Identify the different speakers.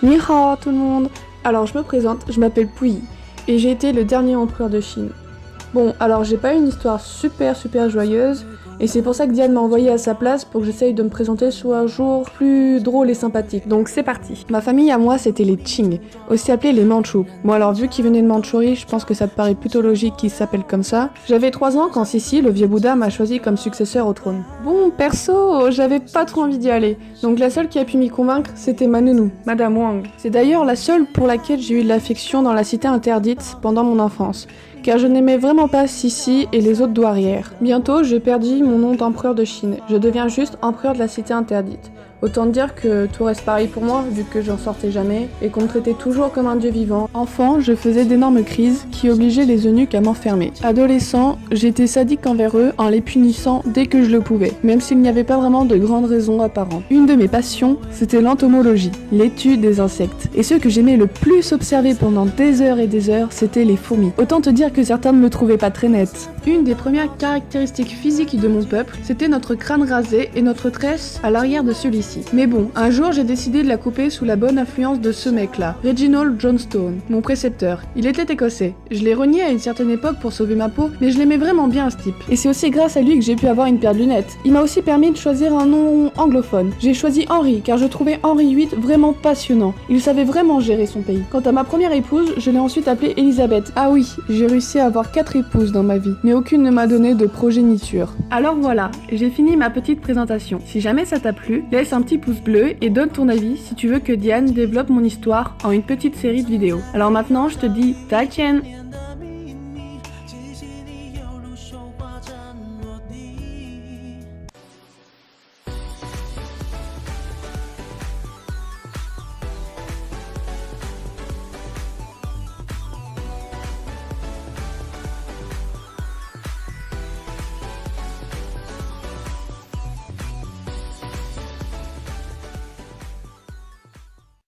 Speaker 1: Ni hao tout le monde. Alors je me présente, je m'appelle Puyi et j'ai été le dernier empereur de Chine. Bon, alors j'ai pas une histoire super joyeuse et c'est pour ça que Diane m'a envoyé à sa place pour que j'essaye de me présenter sous un jour plus drôle et sympathique. Donc c'est parti. Ma famille à moi c'était les Qing, aussi appelés les Mandchous. Bon alors vu qu'ils venaient de Mandchourie, je pense que ça te paraît plutôt logique qu'ils s'appellent comme ça. J'avais 3 ans quand Sissi, le vieux Bouddha, m'a choisi comme successeur au trône. Bon, perso, j'avais pas trop envie d'y aller. Donc la seule qui a pu m'y convaincre, c'était ma nounou, Madame Wang. C'est d'ailleurs la seule pour laquelle j'ai eu de l'affection dans la cité interdite pendant mon enfance, car je n'aimais vraiment pas Sissi et les autres douairières. Bientôt, je perdis mon nom d'empereur de Chine. Je deviens juste empereur de la cité interdite. Autant dire que tout reste pareil pour moi, vu que j'en sortais jamais, et qu'on me traitait toujours comme un dieu vivant. Enfant, je faisais d'énormes crises qui obligeaient les eunuques à m'enfermer. Adolescent, j'étais sadique envers eux en les punissant dès que je le pouvais, même s'il n'y avait pas vraiment de grandes raisons apparentes. Une de mes passions, c'était l'entomologie, l'étude des insectes. Et ceux que j'aimais le plus observer pendant des heures et des heures, c'était les fourmis. Autant te dire que certains ne me trouvaient pas très nette. Une des premières caractéristiques physiques de mon peuple, c'était notre crâne rasé et notre tresse à l'arrière de celui-ci. Mais bon, un jour j'ai décidé de la couper sous la bonne influence de ce mec-là, Reginald Johnstone, mon précepteur. Il était écossais. Je l'ai renié à une certaine époque pour sauver ma peau, mais je l'aimais vraiment bien ce type. Et c'est aussi grâce à lui que j'ai pu avoir une paire de lunettes. Il m'a aussi permis de choisir un nom anglophone. J'ai choisi Henri, car je trouvais Henri VIII vraiment passionnant. Il savait vraiment gérer son pays. Quant à ma première épouse, je l'ai ensuite appelée Elisabeth. Ah oui, j'ai réussi à avoir 4 épouses dans ma vie, mais aucune ne m'a donné de progéniture. Alors voilà, j'ai fini ma petite présentation. Si jamais ça t'a plu, laisse un petit pouce bleu et donne ton avis si tu veux que Diane développe mon histoire en une petite série de vidéos. Alors maintenant, je te dis, ta tienne!